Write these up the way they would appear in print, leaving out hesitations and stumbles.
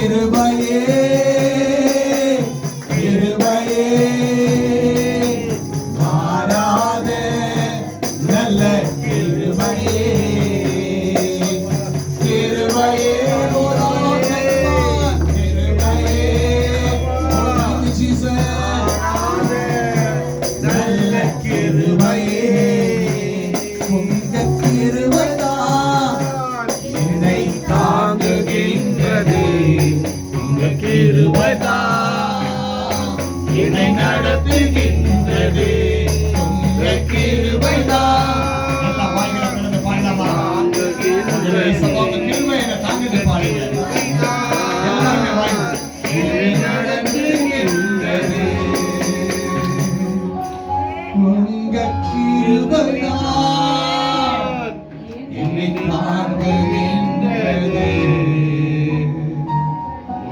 கிருபையே கிருபையே மாறாத நல்ல கிருபையே கிருபையே நல்ல கிருபையே உங்க கிருபைதான் என்னை தாங்குகின்றது உங்க கிருபைதான் என்னை நடத்துகின்றது உங்க கிருபைதான் எல்லாம் வாய்களை பிறந்து பாடலாமா உங்க கிருபை என்னை தாங்குது பாருங்க எல்லாருமே வாய்கள் என்னை நடத்துகின்றது உங்க கிருபைதான் என்னை தாங்குகின்றது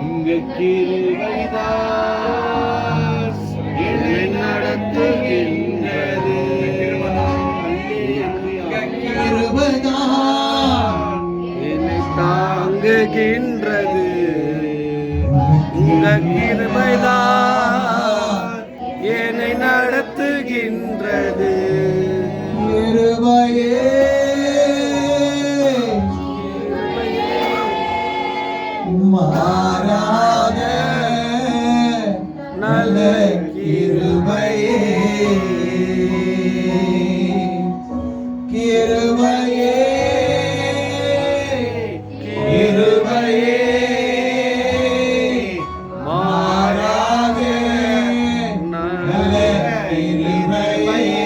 உங்க கிருபைதான் என்னை நடத்துகின்றது கிருபைதான் என்னை தாங்குகின்றது உங்க கிருபைதான் என்னை நடத்துகின்றது கிருபையே மாறாத நல்ல கிருபையே கிருபையே கிருபையே மாறாத நல்ல கிருபையே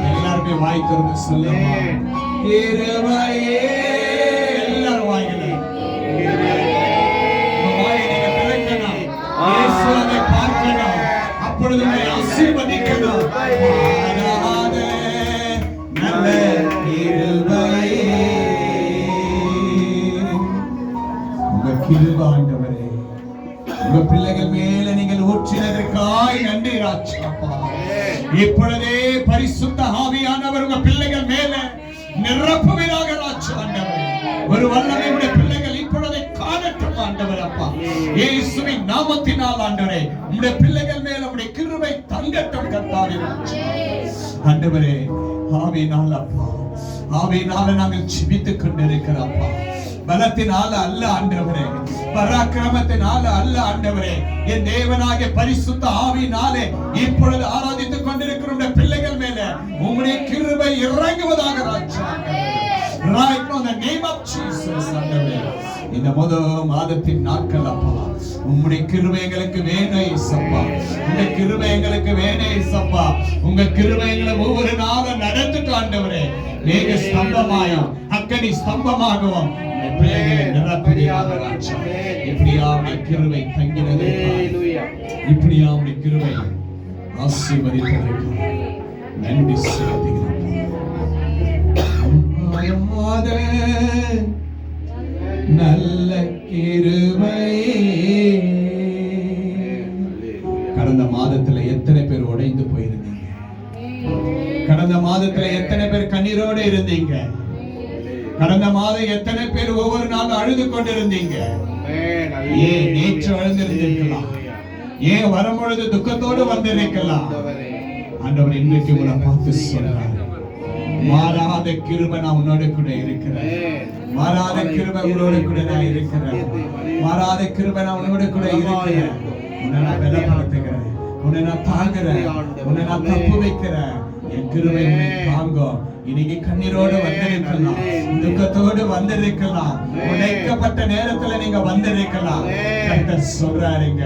எல்லாருமே வாய்க்கிறது சொல்லுமா கிருபையே எல்லாரும் வாய்களை வாயை திறக்கணும் இயேசுவை பார்க்கணும் அப்பொழுது ஆசீர்வதிக்கணும் மாறாத நல்ல கிருபையே உங்க கிருபை ஆண்டவரே உங்க பிள்ளைகள் மேல நீங்கள் ஊற்றினதற்காய் நன்றி ராஜாப்பா இப்பொழுதே பரிசுத்த ஆவியானவர் உங்க பிள்ளைகள் மேல நிரப்புவீராக ராஜா ஆண்டவரே ஒரு வல்லமை உடைய பிள்ளைகள் இப்பொழுதே காணட்டும் ஆண்டவர் அப்பா இயேசுவின் நாமத்தினால் ஆண்டவரே உடைய பிள்ளைகள் மேல உடைய கிருபை தங்கட்டும் கர்த்தாவே ஆண்டவரே ஆவியினால அப்பா ஆவியினால நாங்கள் ஜெபித்துக் கொண்டிருக்கிறோம்ப்பா பலத்தினால அல்ல ஆண்டவரே பராக்கிரமத்தினால அல்ல ஆண்டவரே என் தேவனாகிய பரிசுத்த ஆவியினாலே இப்பொழுது ஆராதித்துக் கொண்டிருக்கிற பிள்ளைகள் மேல உம்முடைய கிருபை இறங்குவதாக ராஜா right now in the name of Jesus ஆண்டவரே இந்த முதல் மாதத்தின் நாட்கள் அப்பா உம்முடைய கிருபை எங்களுக்கு வேணும் இயேசுப்பா உங்க கிருபை எங்களுக்கு வேணும் இயேசுப்பா உங்க கிருபை எங்களை ஒவ்வொரு நாளும் நடத்திட்டு ஆண்டவரே மேக ஸ்தம்பமாயும் அக்கனி ஸ்தம்பமாகவும் பிள்ளைகளை நிரப்புவீராக ராஜா இப்படியா உம்முடைய கிருபை தங்கினது இப்படியா உம்முடைய கிருபை ஆசீர்வதிப்பதற்கு நன்றி செலுத்துகிறோம் நல்ல கிருபையே கடந்த மாதத்துல எத்தனை பேர் உடைந்து போயிருந்தீங்க கடந்த மாதத்துல எத்தனை பேர் கண்ணீரோடு இருந்தீங்க கடந்த மாதம் எத்தனை பேர் ஒவ்வொரு நாளும் அழுது கொண்டிருந்தீங்க ஏன் நேற்று அழுந்திருந்திருக்கலாம் ஏன் வரும்பொழுது துக்கத்தோடு வந்திருக்கலாம் ஆண்டவர் இன்றைக்கு உங்களை பார்த்து சொல்றார் மாறாத கிருபை நான் உன்னோட கூட இருக்கிறேன் மாறாத கிருபை உன்னோட கூட நான் இருக்கிறேன் மாறாத கிருபை நான் உன்னோட கூட இருக்கிறேன் உன்னை நான் பலப்படுத்துகிறேன் உன்னை நான் தாங்குறேன் உன்னை நான் தப்பு வைக்கிறேன் என் கிருபை உன்னை தாங்கும் இன்னைக்கு கண்ணீரோடு வந்திருக்கலாம் துக்கத்தோடு வந்திருக்கலாம் உடைக்கப்பட்ட நேரத்துல நீங்க வந்திருக்கலாம் கர்த்தர் சொல்றாருங்க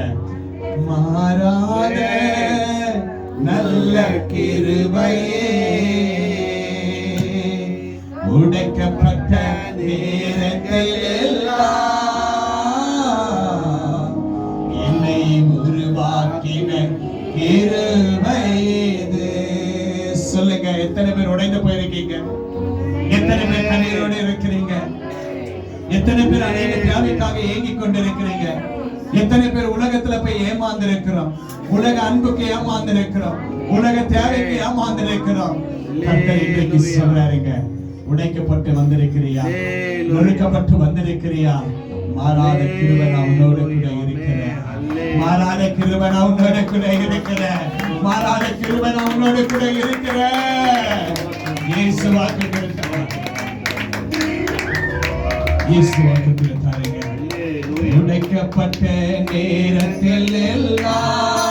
மாறாத நல்ல கிருபையே உடைக்கப்பட்ட நேரத்தில் எல்லாம் என்னை உருவாக்கின கிருபை இது. சொல்லுங்க, எத்தனை பேர் உடைந்து போயிருக்கீங்க? எத்தனை பேர் கண்ணீரோடு இருக்கிறீங்க? எத்தனை பேர் அநேக தேவைக்காக ஏங்கிக் கொண்டிருக்கிறீங்க? எத்தனை பேர் உலகத்துல போய் ஏமாந்து இருக்கிறோம்? உலக அன்புக்கு ஏமாந்து இருக்கிறோம், உலக தேவைக்கு ஏமாந்து இருக்கிறோம். கர்த்தர் இன்றைக்கு சொல்றாருங்க, உடைக்கப்பட்டு வந்திருக்கிறியா? நொறுக்கப்பட்டு வந்திருக்கிறியா? மாறாத கிருபை நான் உன்னோடு கூட இருக்கிறேன். மாறாத கிருபை நான் உன்னோடு கூட இருக்கிறேன். மாறாத கிருபை நான் உன்னோடு கூட இருக்கிறேன். இயேசு வாக்கு கொடுத்தார். இயேசு வாக்கு கொடுத்தாருங்க. உடைக்கப்பட்ட நேரத்தில் எல்லாம்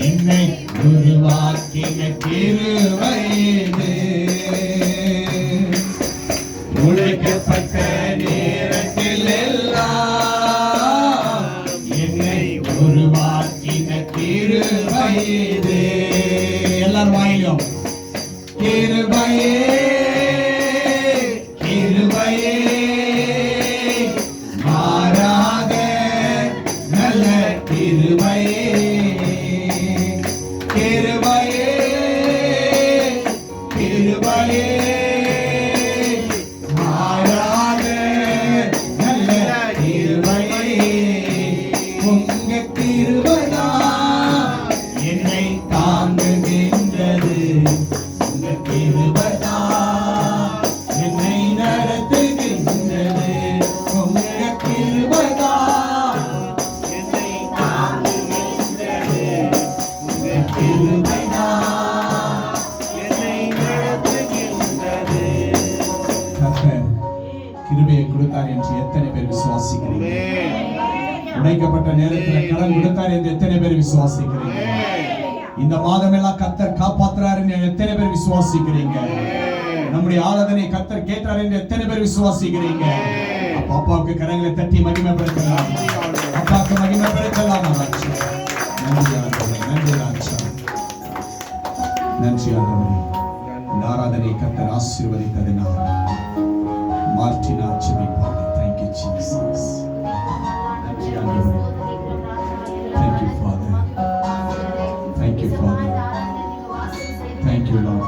என்னை உருவாக்கின கிருபை இது. உடைக்கப்பட்ட நேரத்தில் எல்லாம் என்னை உருவாக்கின கிருபை இது. எல்லாரும் வாயிலும் கிருபையே கிருபையே மாறாத நல்ல கிருபையே கிருபையே கிருபையே மாறாத நல்ல கிருபையே. உங்க கிருபைதான் என்னை தாங்குகின்றது. உங்க கிருபைதான் என்னை நடத்துகின்றது. உங்க கிருபைதான் என்னை தாங்குகின்றது. உங்க கிருபைதான் என்னை நடத்துகின்றது. கர்த்தர் கிருபையை கொடுத்தார் என்று எத்தனை பேர் விசுவாசிக்கிறீங்க? உடைக்கப்பட்ட நேரத்தில் கடன் கொடுத்தார் என்று எத்தனை பேர் விசுவாசிக்கிறீங்க? இந்த மாதம் எல்லாம் கர்த்தர் காப்பாற்றுறார் என்று எத்தனை பேர் விசுவாசிக்கிறீங்க? நம்முடைய ஆராதனை கர்த்தர் கேட்டார் என்று எத்தனை பேர் விசுவாசிக்கிறீங்க? அப்பாவுக்கு கரங்களை தட்டி மகிமைப்படுத்தலாம். அப்பாவுக்கு மகிமைப்படுத்தலாம். நன்றி ஆண்டவரே, நன்றி ராஜா, நன்றி ஆண்டவரே. இந்த ஆராதனை கர்த்தர் ஆசீர்வதித்ததினால் மாற்றினார் ஜெபிப்பார். Thank you Jesus. நன்றி ஆண்டவரே. Thank you Father. Thank you Father. Thank you Lord.